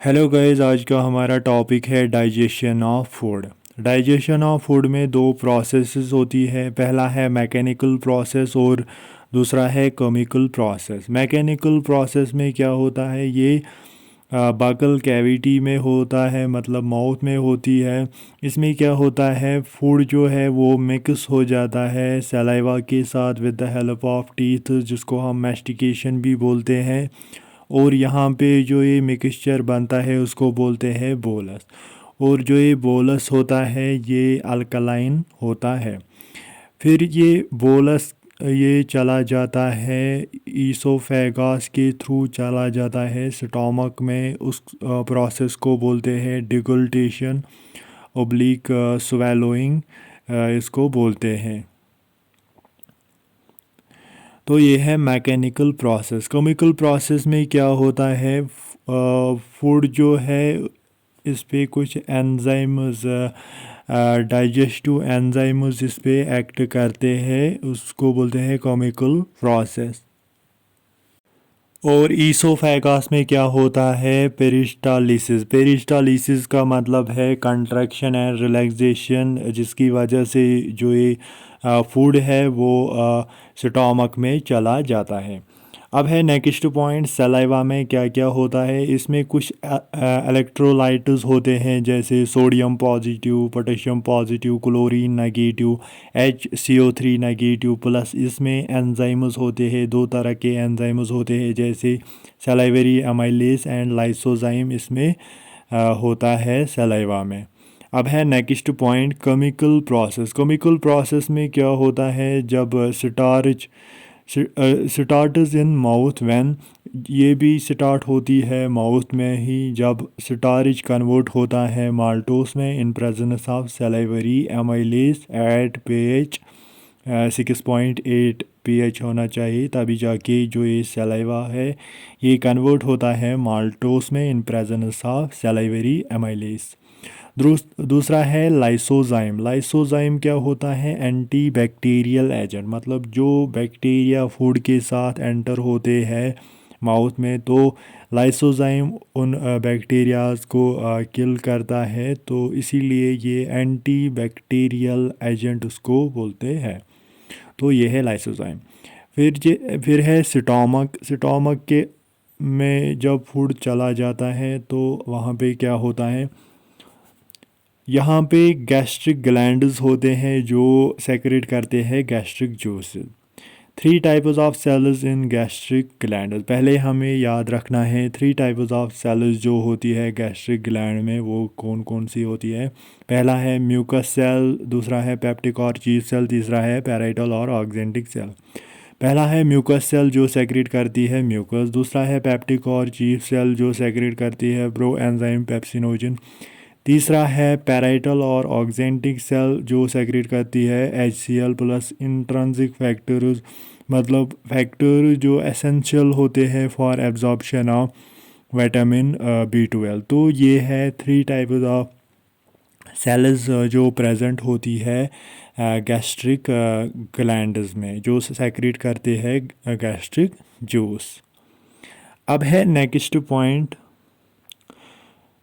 Hello guys, आज का हमारा टॉपिक है digestion of food. Digestion of food में दो प्रोसेसेस होती है। पहला है मैकेनिकल प्रोसेस और दूसरा है केमिकल प्रोसेस। मैकेनिकल प्रोसेस में क्या होता है, ये बकल कैविटी में होता है, मतलब माउथ में होती है। इसमें क्या होता है, फूड जो है वो मिक्स हो जाता है सलाइवा के साथ with the help of teeth, जिसको हम मैस्टिकेशन भी बोलते हैं। और यहाँ पे जो ये मिक्सचर बनता है उसको बोलते हैं बोलस। और जो ये बोलस होता है ये अल्कलाइन होता है। फिर ये बोलस ये चला जाता है ईसोफेगास के थ्रू, चला जाता है स्टोमक में। उस प्रोसेस को बोलते हैं डिगुल्टेशन ओब्लिक स्वेलोइंग, इसको बोलते हैं। तो ये है मैकेनिकल प्रोसेस। केमिकल प्रोसेस में क्या होता है, फूड जो है इस पे कुछ एंजाइम्स, डाइजेस्टिव एंजाइम्स इस पे एक्ट करते हैं, उसको बोलते हैं केमिकल प्रोसेस। और ईसोफेगास में क्या होता है, पेरिस्टालिसिस। पेरिस्टालिसिस का मतलब है कंट्रैक्शन एंड रिलैक्सेशन, जिसकी वजह से जो ये फूड है वो स्टोमक में चला जाता है। अब है नेक्स्ट पॉइंट, सलाइवा में क्या क्या होता है। इसमें कुछ इलेक्ट्रोलाइट्स होते हैं, जैसे sodium positive, potassium positive, chlorine negative, HCO3 negative plus. इसमें एंजाइम्स होते हैं, दो तरह के एंजाइम्स होते हैं, जैसे सलाइवरी एमाइलेज एंड लाइसोजाइम इसमें होता है सलाइवा में। अब है next point, chemical process. Chemical process में क्या होता है, जब स्टार्ट्स इन माउथ व्हेन, ये भी स्टार्ट होती है माउथ में ही, जब स्टार्च कन्वर्ट होता है माल्टोस में in presence of salivary amylase at pH 6.8 pH होना चाहिए, तभी जाके जो ये सलाइवा है ये कन्वर्ट होता है माल्टोस में in presence of salivary amylase. दूसरा है लाइसोजाइम। लाइसोजाइम क्या होता है, एंटी बैक्टीरियल एजेंट, मतलब जो बैक्टीरिया फूड के साथ एंटर होते हैं माउथ में, तो लाइसोजाइम उन बैक्टीरियाज को किल करता है, तो इसीलिए ये एंटी बैक्टीरियल एजेंट उसको बोलते हैं। तो ये है लाइसोजाइम। फिर है स्टोमक। स्टोमक के में जब फूड चला जाता है तो वहाँ पे क्या होता है, यहाँ पे गैस्ट्रिक ग्लैंड्स होते हैं जो सेक्रेट करते हैं gastric juices. Three types of cells in gastric gland. पहले हमें याद रखना है थ्री टाइप्स ऑफ सेल्स जो होती है गैस्ट्रिक ग्लैंड में, वो कौन कौन सी होती है। पहला है म्यूकस सेल, दूसरा है पेप्टिक और चीफ सेल, तीसरा है पैराइटल और ऑक्जेंटिक सेल। पहला है म्यूकस सेल जो सेक्रेट करती है म्यूकस, दूसरा है पेप्टिक और चीफ सेल जो सेक्रेट करती है प्रो एंजाइम पेप्सिनोजन, तीसरा है पैराइटल और ऑक्जेंटिक सेल जो सेक्रेट करती है HCl प्लस इंट्रिंसिक फैक्टर्स, मतलब फैक्टर जो एसेंशियल होते हैं for absorption of vitamin B12। तो ये है थ्री टाइप्स ऑफ सेल्स जो प्रेजेंट होती है गैस्ट्रिक ग्लैंड्स में, जो सेक्रेट करते हैं गैस्ट्रिक जूस। अब है नेक्स्ट पॉइंट,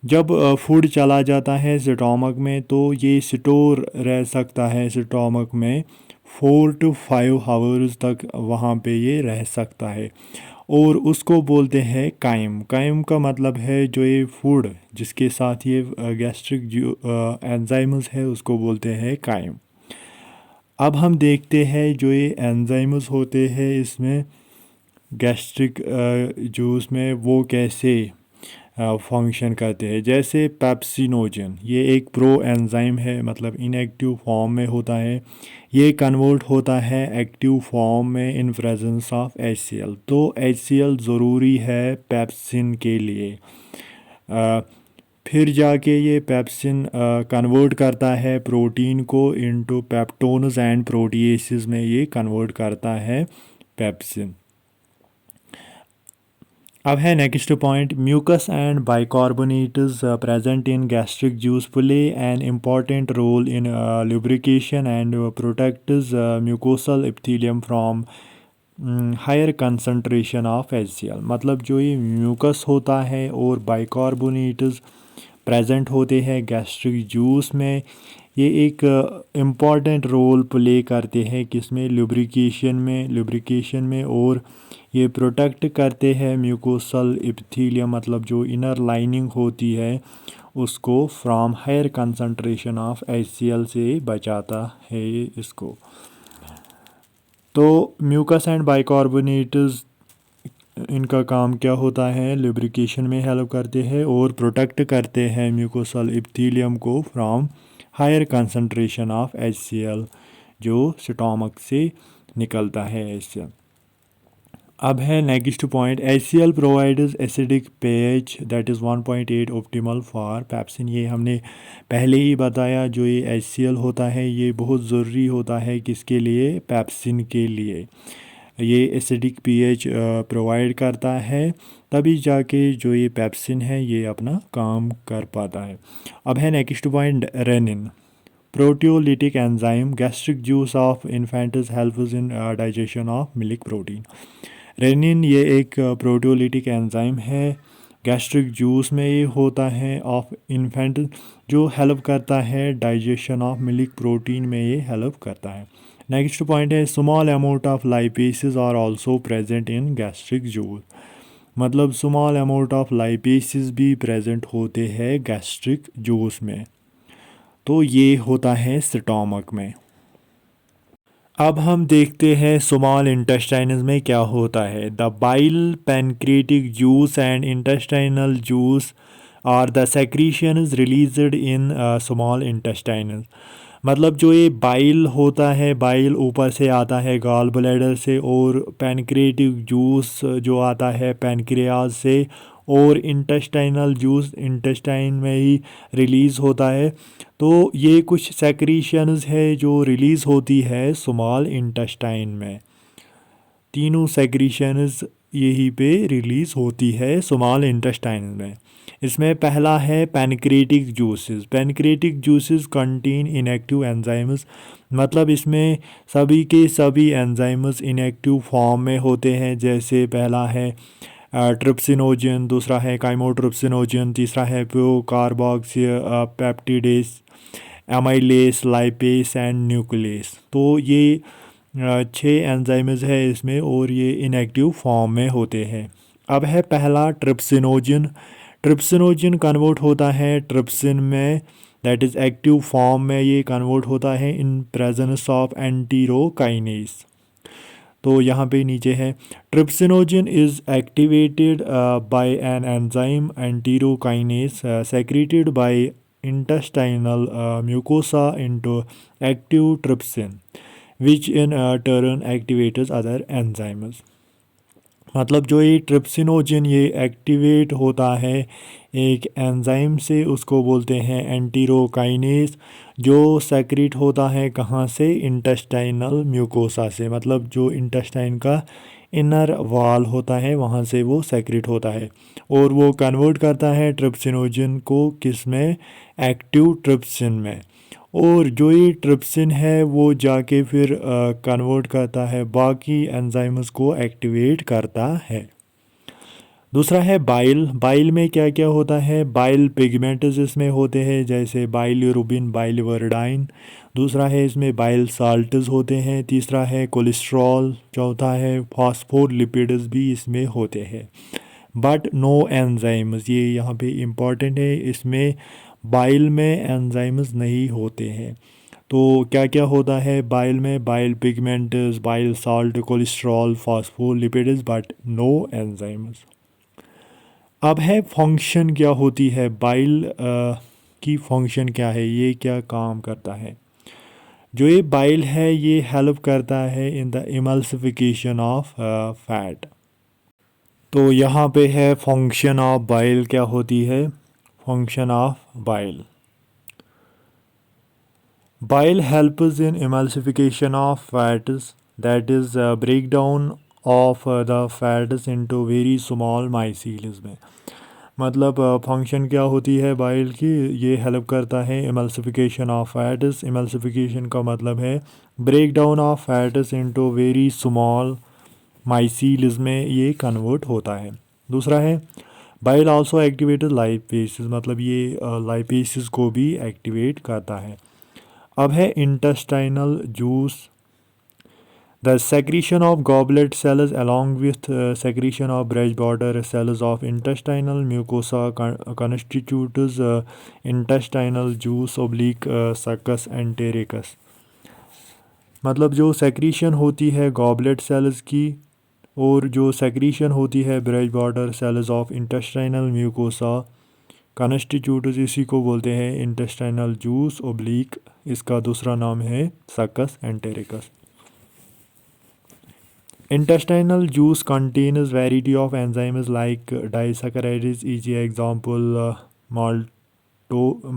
जब फूड चला जाता है स्टोमक में तो ये स्टोर रह सकता है स्टोमक में 4 to 5 आवर्स तक, वहाँ पे ये रह सकता है। और उसको बोलते हैं काइम। काइम का मतलब है जो ये फूड जिसके साथ ये गैस्ट्रिक जो एंजाइम्स है उसको बोलते हैं काइम। अब हम देखते हैं जो ये एंजाइम्स होते हैं इसमें गैस्ट्रिक जूस में, वो कैसे फंक्शन करते हैं। जैसे पेप्सिनोजन, ये एक प्रो एंजाइम है, मतलब इनएक्टिव फॉर्म में होता है, ये कन्वर्ट होता है एक्टिव फॉर्म में इन प्रेजेंस ऑफ HCl। तो HCl ज़रूरी है पेप्सिन के लिए। फिर जाके ये पेप्सिन कन्वर्ट करता है प्रोटीन को इनटू पेप्टोन्स एंड प्रोटीएसिस में ये कन्वर्ट करता है पेप्सिन। अब है next point, mucus and bicarbonates present in gastric juice play an important role in lubrication and protects mucosal epithelium from higher concentration of HCl, मतलब जो ये म्यूकस होता है और बाइकार्बोनेट्स प्रेजेंट होते हैं गैस्ट्रिक जूस में, ये एक इम्पॉर्टेंट रोल प्ले करते हैं किसमें, लुब्रिकेशन में और ये प्रोटेक्ट करते हैं म्यूकोसल एपिथेलियम, मतलब जो इनर लाइनिंग होती है उसको from higher concentration of HCl से बचाता है इसको। तो म्यूकस एंड बाइकार्बोनेट्स, इनका काम क्या होता है, लुब्रिकेशन में हेल्प करते हैं और प्रोटेक्ट करते हैं म्यूकोसल एपिथेलियम को from higher concentration of HCl जो स्टोमक से निकलता है HCl। अब है next point, HCl provides acidic pH that is 1.8 optimal for pepsin. ये हमने पहले ही बताया, जो ये HCl होता है ये बहुत ज़रूरी होता है किसके लिए, पेप्सिन के लिए। ये एसिडिक pH प्रोवाइड करता है, तभी जाके जो ये पेप्सिन है ये अपना काम कर पाता है। अब है next point, rennin proteolytic enzyme gastric juice of infants helps in digestion of milk protein. Rennin ये एक प्रोटियोलिटिक एंजाइम है, गैस्ट्रिक जूस में ये होता है ऑफ इन्फेंट, जो हेल्प करता है डाइजेशन ऑफ मिल्क प्रोटीन में, ये हेल्प करता है। नेक्स्ट पॉइंट है, small amount of lipases are also present in gastric juice, मतलब स्मॉल अमाउंट ऑफ लाइपेसेस भी प्रेजेंट होते हैं गैस्ट्रिक जूस में, तो ये होता है स्टोमक में। अब हम देखते हैं स्मॉल इंटेस्टाइन्स में क्या होता है। The bile, pancreatic juice and intestinal juice are the secretions released in small intestines, मतलब जो ये बाइल होता है, बाइल ऊपर से आता है गॉल ब्लैडर से, और पैनक्रियाटिक जूस जो आता है पैनक्रियाज से, और इंटेस्टाइनल जूस इंटेस्टाइन में ही रिलीज़ होता है। तो ये कुछ सेक्रीशंस है जो रिलीज़ होती है स्मॉल इंटेस्टाइन में, तीनों सेक्रीशंस यहीं पे रिलीज़ होती है स्मॉल इंटेस्टाइन में। इसमें पहला है pancreatic juices. Pancreatic juices contain inactive enzymes, मतलब इसमें सभी के सभी एंजाइम्स इनएक्टिव फॉर्म में होते हैं। जैसे पहला है ट्रिप्सिनोजन, दूसरा है काइमोट्रिप्सिनोजन, तीसरा है procarboxy पेप्टिडेस, amylase, lipase and nucleus. तो ये 6 एंजाइम्स है इसमें और ये इनएक्टिव फॉर्म में होते हैं। अब है पहला ट्रिप्सिनोजन। ट्रिप्सिनोजन कन्वर्ट होता है ट्रिप्सिन में, दैट इज़ एक्टिव फॉर्म में ये कन्वर्ट होता है इन प्रेजेंस ऑफ एंटीरोकाइनेस। तो यहाँ पे नीचे है, trypsinogen is activated by an enzyme enterokinase secreted bye intestinal mucosa into active trypsin which in turn activates other enzymes, मतलब जो ये ट्रिप्सिनोजन ये एक्टिवेट होता है एक एंजाइम से, उसको बोलते हैं एंटीरोकाइनेस, जो सेक्रेट होता है कहाँ से, इंटेस्टाइनल म्यूकोसा से, मतलब जो इंटेस्टाइन का इनर वॉल होता है वहाँ से वो सेक्रेट होता है, और वो कन्वर्ट करता है ट्रिप्सिनोजन को किस में, एक्टिव ट्रिप्सिन में। और जो ये ट्रिप्सिन है वो जाके फिर कन्वर्ट करता है बाकी एंजाइम्स को एक्टिवेट करता है। दूसरा है बाइल। बाइल में क्या क्या होता है, बाइल पिगमेंट्स इसमें होते हैं, जैसे बाइलिरुबिन, बाइलिवर्डाइन। दूसरा है इसमें बाइल साल्ट्स होते हैं। तीसरा है कोलेस्ट्रॉल। चौथा है फॉस्फोलिपिड्स भी इसमें होते हैं, बट नो एंजाइम्स। ये यहाँ पे इम्पॉर्टेंट है, इसमें बाइल में एंजाइम्स नहीं होते हैं। तो क्या क्या होता है बाइल में, bile pigments, bile salt, cholesterol, phospholipids, but no enzymes. अब है फंक्शन क्या होती है बाइल की, फंक्शन क्या है, ये क्या काम करता है। जो ये बाइल है ये हेल्प करता है in the emulsification of fat. तो यहाँ पे है फंक्शन ऑफ बाइल क्या होती है, function of bile. Bile helps in emulsification of fats, that is breakdown of the fats into very small micelles में, मतलब फंक्शन क्या होती है बाइल की, ये हेल्प करता है इमल्सिफिकेशन ऑफ फैट्स। इमल्सिफिकेशन का मतलब है break down of fats into very small micelles में ये कन्वर्ट होता है। दूसरा है बाइल आल्सो एक्टिवेटेड लाइपेसेस, मतलब ये लाइपेसेस को भी एक्टिवेट करता है। अब है intestinal juice. The secretion of goblet cells along with secretion of breast border cells of intestinal mucosa constitutes intestinal juice oblique succus entericus। मतलब जो सेक्रीशन होती है गॉबलेट सेल्स की और जो सेक्रीशन होती है brush border cells of intestinal mucosa constitutes, इसी को बोलते हैं इंटेस्टाइनल जूस ओब्लिक, इसका दूसरा नाम है succus entericus. Intestinal juice contains variety of enzymes like disaccharides, e.g. example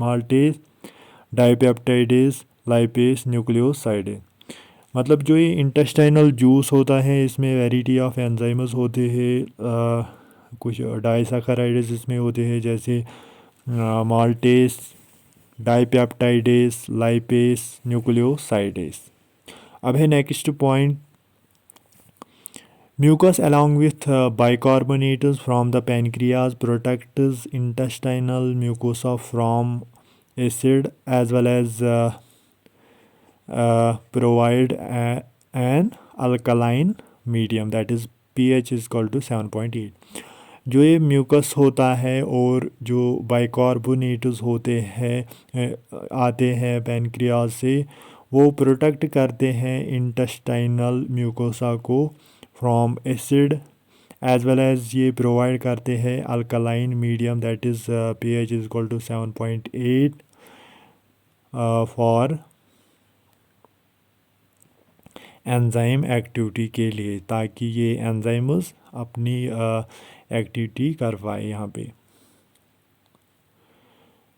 maltase, dipeptidase, lipase, nucleoside। मतलब जो ये इंटेस्टाइनल जूस होता है इसमें वेराइटी ऑफ एंजाइम्स होते हैं, कुछ डाइसैकेराइड्स इसमें होते हैं जैसे माल्टेस, डाइपेप्टाइडेस, लाइपेस, न्यूक्लियोसाइडेस। अब है next point, mucus along with bicarbonates from the pancreas protects intestinal mucosa from acid as well as provide an alkaline medium, that is pH is equal to 7.8। जो ये म्यूकस होता है और जो बाइकार्बोनेट्स होते हैं आते हैं पैनक्रियाज से, वो प्रोटेक्ट करते हैं इंटेस्टाइनल म्यूकोसा को from acid as well as ये प्रोवाइड करते हैं alkaline medium, that is pH is equal to 7.8 for enzyme activity के लिए, ताकि ये एंजाइम्स अपनी एक्टिविटी कर पाए यहाँ पे।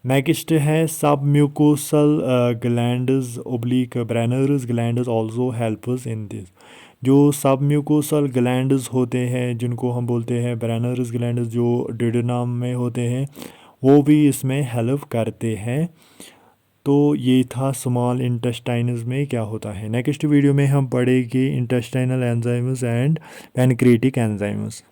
नेक्स्ट है sub mucosal glands oblique Brunner's glands also helps in this. जो सब म्यूकोसल ग्लैंड्स होते हैं जिनको हम बोलते हैं ब्रेनर्स ग्लैंड्स, जो डिडनम में होते हैं, वो भी इसमें हेल्प करते हैं। तो ये था स्मॉल इंटेस्टाइन्स में क्या होता है। नेक्स्ट वीडियो में हम पढ़ेंगे intestinal enzymes and pancreatic enzymes.